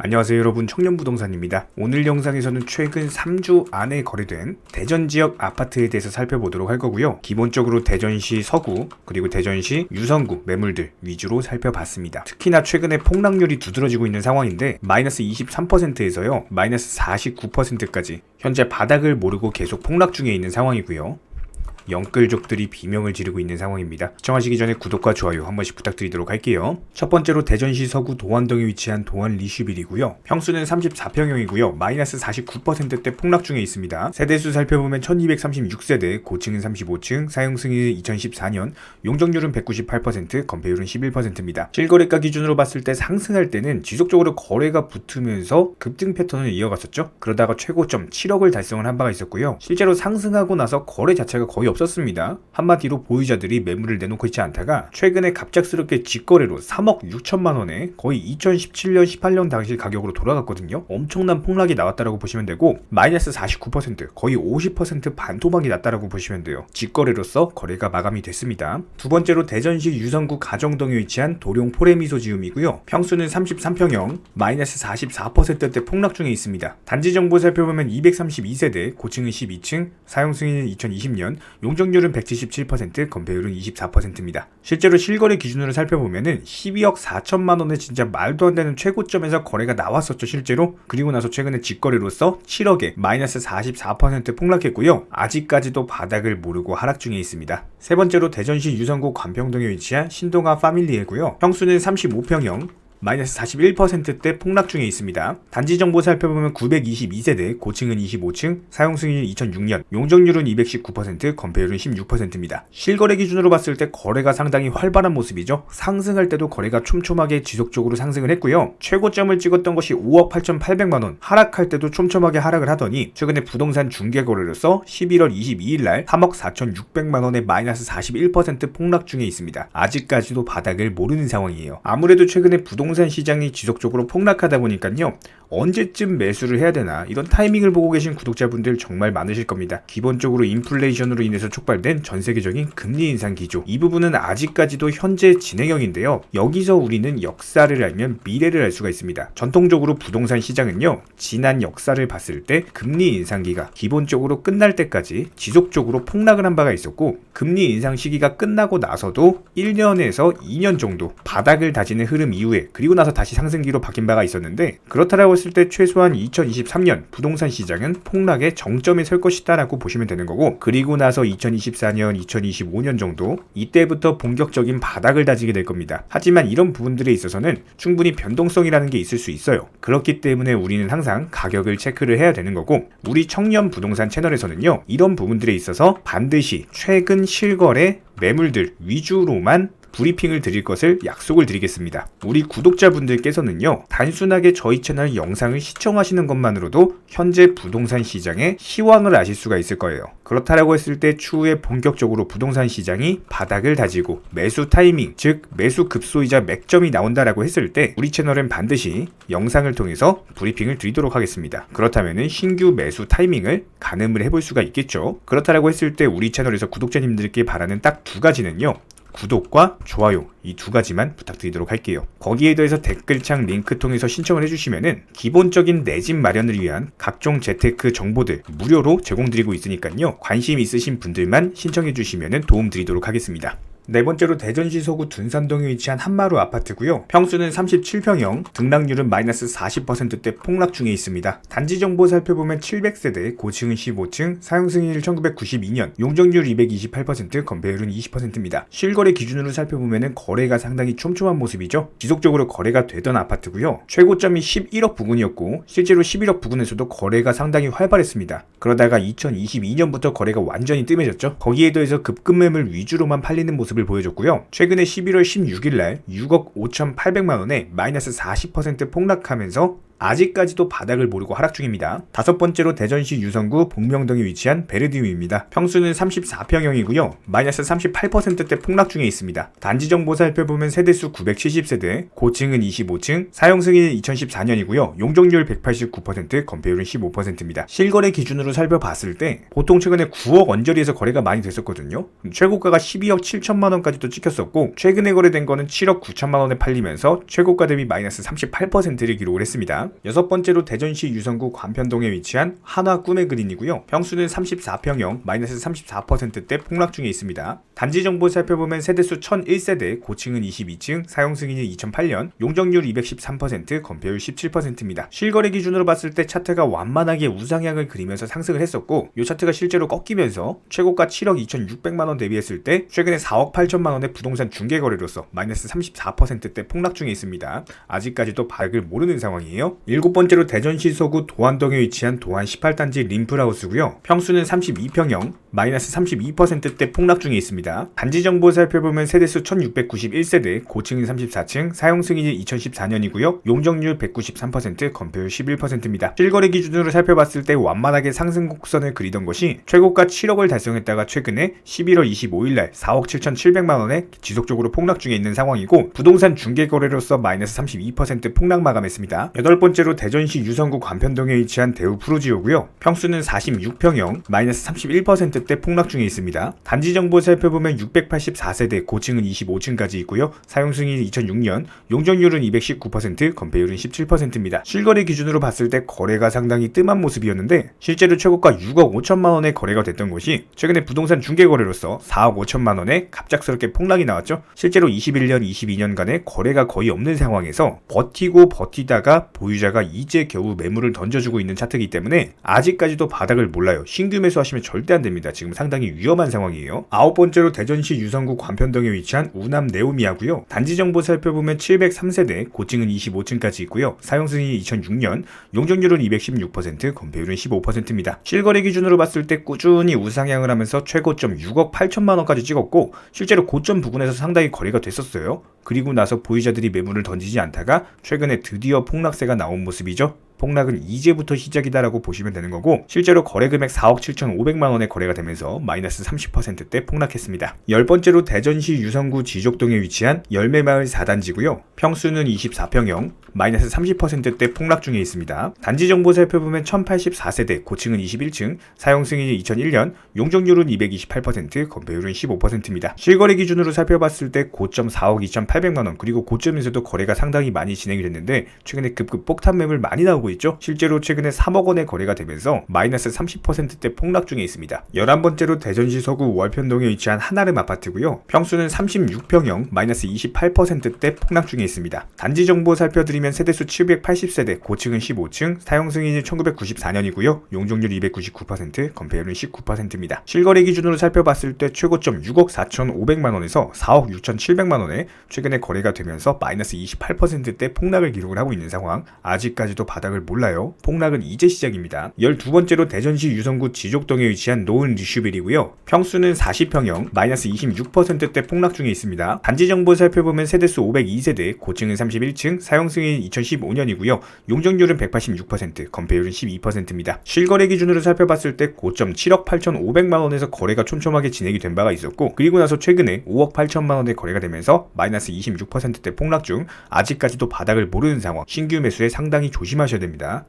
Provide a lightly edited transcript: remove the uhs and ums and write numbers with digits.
안녕하세요 여러분, 청년부동산입니다. 오늘 영상에서는 최근 3주 안에 거래된 대전지역 아파트에 대해서 살펴보도록 할 거고요. 기본적으로 대전시 서구 그리고 대전시 유성구 매물들 위주로 살펴봤습니다. 특히나 최근에 폭락률이 두드러지고 있는 상황인데 마이너스 23%에서요 마이너스 49%까지 현재 바닥을 모르고 계속 폭락 중에 있는 상황이고요. 영끌족들이 비명을 지르고 있는 상황입니다. 시청하시기 전에 구독과 좋아요 한 번씩 부탁드리도록 할게요. 첫 번째로 대전시 서구 도안동에 위치한 도안 리슈빌이고요. 평수는 34평형이고요. 마이너스 49%대 폭락 중에 있습니다. 세대수 살펴보면 1236세대, 고층은 35층, 사용 승인은 2014년, 용적률은 198%, 건폐율은 11%입니다. 실거래가 기준으로 봤을 때 상승할 때는 지속적으로 거래가 붙으면서 급등 패턴을 이어갔었죠. 그러다가 최고점 7억을 달성을 한 바가 있었고요. 실제로 상승하고 나서 거래 자체가 거의 없었습니다. 한마디로 보유자들이 매물을 내놓고 있지 않다가 최근에 갑작스럽게 직거래로 3억 6천만 원에 거의 2017년 18년 당시 가격으로 돌아갔거든요. 엄청난 폭락이 나왔다라고 보시면 되고 마이너스 49% 거의 50% 반토막이 났다라고 보시면 돼요. 직거래로서 거래가 마감이 됐습니다. 두 번째로 대전시 유성구 가정동에 위치한 도룡 포레미소지움이고요. 평수는 33평형 마이너스 44%대 폭락 중에 있습니다. 단지 정보 살펴보면 232세대, 고층은 12층, 사용 승인은 2020년, 용적률은 177%, 건폐율은 24%입니다. 실제로 실거래 기준으로 살펴보면은 12억 4천만 원에 진짜 말도 안 되는 최고점에서 거래가 나왔었죠, 실제로. 그리고 나서 최근에 직거래로서 7억에 마이너스 44% 폭락했고요. 아직까지도 바닥을 모르고 하락 중에 있습니다. 세 번째로 대전시 유성구 관평동에 위치한 신동아 파밀리에고요. 평수는 35평형, 마이너스 41%대 폭락 중에 있습니다. 단지 정보 살펴보면 922세대, 고층은 25층, 사용 승인은 2006년, 용적률은 219%, 건폐율은 16%입니다. 실거래 기준으로 봤을 때 거래가 상당히 활발한 모습이죠. 상승할 때도 거래가 촘촘하게 지속적으로 상승을 했고요. 최고점을 찍었던 것이 5억 8,800만 원, 하락할 때도 촘촘하게 하락을 하더니 최근에 부동산 중개거래로서 11월 22일 날 3억 4,600만 원의 마이너스 41% 폭락 중에 있습니다. 아직까지도 바닥을 모르는 상황이에요. 아무래도 최근에 부동산 시장이 지속적으로 폭락하다 보니까요. 언제쯤 매수를 해야 되나 이런 타이밍을 보고 계신 구독자분들 정말 많으실 겁니다. 기본적으로 인플레이션으로 인해서 촉발된 전 세계적인 금리 인상 기조, 이 부분은 아직까지도 현재 진행형인데요. 여기서 우리는 역사를 알면 미래를 알 수가 있습니다. 전통적으로 부동산 시장은요, 지난 역사를 봤을 때 금리 인상기가 기본적으로 끝날 때까지 지속적으로 폭락을 한 바가 있었고, 금리 인상 시기가 끝나고 나서도 1년에서 2년 정도 바닥을 다지는 흐름 이후에 그리고 나서 다시 상승기로 바뀐 바가 있었는데, 그렇다라고 했을 때 최소한 2023년 부동산 시장은 폭락의 정점에 설 것이다 라고 보시면 되는 거고, 그리고 나서 2024년, 2025년 정도 이때부터 본격적인 바닥을 다지게 될 겁니다. 하지만 이런 부분들에 있어서는 충분히 변동성이라는 게 있을 수 있어요. 그렇기 때문에 우리는 항상 가격을 체크를 해야 되는 거고, 우리 청년 부동산 채널에서는요, 이런 부분들에 있어서 반드시 최근 실거래 매물들 위주로만 브리핑을 드릴 것을 약속을 드리겠습니다. 우리 구독자분들께서는요, 단순하게 저희 채널 영상을 시청하시는 것만으로도 현재 부동산 시장의 시황을 아실 수가 있을 거예요. 그렇다라고 했을 때 추후에 본격적으로 부동산 시장이 바닥을 다지고 매수 타이밍, 즉 매수 급소이자 맥점이 나온다라고 했을 때 우리 채널은 반드시 영상을 통해서 브리핑을 드리도록 하겠습니다. 그렇다면은 신규 매수 타이밍을 가늠을 해볼 수가 있겠죠. 그렇다라고 했을 때 우리 채널에서 구독자님들께 바라는 딱 두 가지는요, 구독과 좋아요, 이 두 가지만 부탁드리도록 할게요. 거기에 더해서 댓글창 링크 통해서 신청을 해주시면은 기본적인 내 집 마련을 위한 각종 재테크 정보들 무료로 제공드리고 있으니까요. 관심 있으신 분들만 신청해 주시면은 도움 드리도록 하겠습니다. 네 번째로 대전시 서구 둔산동에 위치한 한마루 아파트고요. 평수는 37평형, 등락률은 마이너스 40%대 폭락 중에 있습니다. 단지 정보 살펴보면 700세대, 고층은 15층, 사용 승인일 1992년, 용적률 228%, 건폐율은 20%입니다. 실거래 기준으로 살펴보면 거래가 상당히 촘촘한 모습이죠. 지속적으로 거래가 되던 아파트고요. 최고점이 11억 부근이었고 실제로 11억 부근에서도 거래가 상당히 활발했습니다. 그러다가 2022년부터 거래가 완전히 뜸해졌죠. 거기에 더해서 급급매물 위주로만 팔리는 모습을 보여줬고요. 최근에 11월 16일 날 6억 5,800만 원에 마이너스 40% 폭락하면서 아직까지도 바닥을 모르고 하락 중입니다. 다섯 번째로 대전시 유성구 복명동에 위치한 베르디움입니다. 평수는 34평형이고요. 마이너스 38%대 폭락 중에 있습니다. 단지 정보 살펴보면 세대수 970세대, 고층은 25층, 사용 승인은 2014년이고요. 용적률 189%, 건폐율은 15%입니다. 실거래 기준으로 살펴봤을 때 보통 최근에 9억 언저리에서 거래가 많이 됐었거든요. 최고가가 12억 7천만 원까지도 찍혔었고 최근에 거래된 거는 7억 9천만 원에 팔리면서 최고가 대비 마이너스 38%를 기록을 했습니다. 여섯 번째로 대전시 유성구 관편동에 위치한 한화 꿈의 그린이고요. 평수는 34평형, 마이너스 34%대 폭락 중에 있습니다. 단지 정보 살펴보면 세대수 1001세대, 고층은 22층, 사용 승인이 2008년, 용적률 213%, 건폐율 17%입니다. 실거래 기준으로 봤을 때 차트가 완만하게 우상향을 그리면서 상승을 했었고, 이 차트가 실제로 꺾이면서 최고가 7억 2,600만원 대비했을 때 최근에 4억 8천만원의 부동산 중개거래로서 마이너스 34%대 폭락 중에 있습니다. 아직까지도 바닥을 모르는 상황이에요. 일곱 번째로 대전시 서구 도안동에 위치한 도안 18단지 림플하우스고요. 평수는 32평형, 마이너스 32%대 폭락 중에 있습니다. 단지 정보 살펴보면 세대수 1691세대, 고층은 34층, 사용 승인이 2014년이고요. 용적률 193%, 건폐율 11%입니다. 실거래 기준으로 살펴봤을 때 완만하게 상승 곡선을 그리던 것이 최고가 7억을 달성했다가 최근에 11월 25일날 4억 7,700만원에 지속적으로 폭락 중에 있는 상황이고, 부동산 중개거래로서 마이너스 32% 폭락 마감했습니다. 여덟 번째로 대전시 유성구 관편동에 위치한 대우 프루지오고요. 평수는 46평형, 마이너스 31%대 폭락 중에 있습니다. 단지 정보 살펴보면 684세대, 고층은 25층까지 있고요. 사용 승인이 2006년, 용적률은 219%, 건폐율은 17%입니다. 실거래 기준으로 봤을 때 거래가 상당히 뜸한 모습이었는데, 실제로 최고가 6억 5천만원에 거래가 됐던 것이 최근에 부동산 중개거래로서 4억 5천만원에 갑작스럽게 폭락이 나왔죠. 실제로 21년, 22년간의 거래가 거의 없는 상황에서 버티다가 보유자가 이제 겨우 매물을 던져주고 있는 차트이기 때문에 아직까지도 바닥을 몰라요. 신규 매수하시면 절대 안 됩니다. 지금 상당히 위험한 상황이에요. 아홉 번째로 대전시 유성구 관편동에 위치한 우남 네오미아고요. 단지 정보 살펴보면 703세대, 고층은 25층까지 있고요. 사용 승인이 2006년, 용적률은 216%, 건폐율은 15%입니다. 실거래 기준으로 봤을 때 꾸준히 우상향을 하면서 최고점 6억 8천만원까지 찍었고, 실제로 고점 부근에서 상당히 거래가 됐었어요. 그리고 나서 보유자들이 매물을 던지지 않다가 최근에 드디어 폭락세가 나온 모습이죠. 폭락은 이제부터 시작이다라고 보시면 되는 거고, 실제로 거래 금액 4억 7,500만원의 거래가 되면서 마이너스 30%대 폭락했습니다. 열 번째로 대전시 유성구 지족동에 위치한 열매마을 4단지고요. 평수는 24평형, 마이너스 30%대 폭락 중에 있습니다. 단지 정보 살펴보면 1084세대, 고층은 21층, 사용 승인이 2001년, 용적률은 228%, 건폐율은 15%입니다. 실거래 기준으로 살펴봤을 때 고점 4억 2,800만원, 그리고 고점에서도 거래가 상당히 많이 진행이 됐는데 최근에 급급 폭탄 매물 많이 나오고 있죠. 실제로 최근에 3억 원에 거래가 되면서 마이너스 30%대 폭락 중에 있습니다. 11번째로 대전시 서구 월편동에 위치한 한아름 아파트고요. 평수는 36평형, 마이너스 28%대 폭락 중에 있습니다. 단지 정보 살펴드리면 세대수 780세대, 고층은 15층, 사용 승인이 1994년이고요. 용적률 299%, 건폐율은 19%입니다. 실거래 기준으로 살펴봤을 때 최고점 6억 4,500만원에서 4억 6,700만원에 최근에 거래가 되면서 마이너스 28%대 폭락을 기록을 하고 있는 상황. 아직까지도 바닥을 몰라요. 폭락은 이제 시작입니다. 12번째로 대전시 유성구 지족동에 위치한 노은 리슈빌이고요. 평수는 40평형, 마이너스 26%대 폭락 중에 있습니다. 단지 정보 살펴보면 세대수 502세대, 고층은 31층, 사용 승인 2015년이고요. 용적률은 186%, 건폐율은 12%입니다. 실거래 기준으로 살펴봤을 때 고점 7억 8,500만원에서 거래가 촘촘하게 진행이 된 바가 있었고, 그리고 나서 최근에 5억 8천만원에 거래가 되면서 마이너스 26%대 폭락 중, 아직까지도 바닥을 모르는 상황. 신규 매수에 상당히 조심하셔야 됩니다.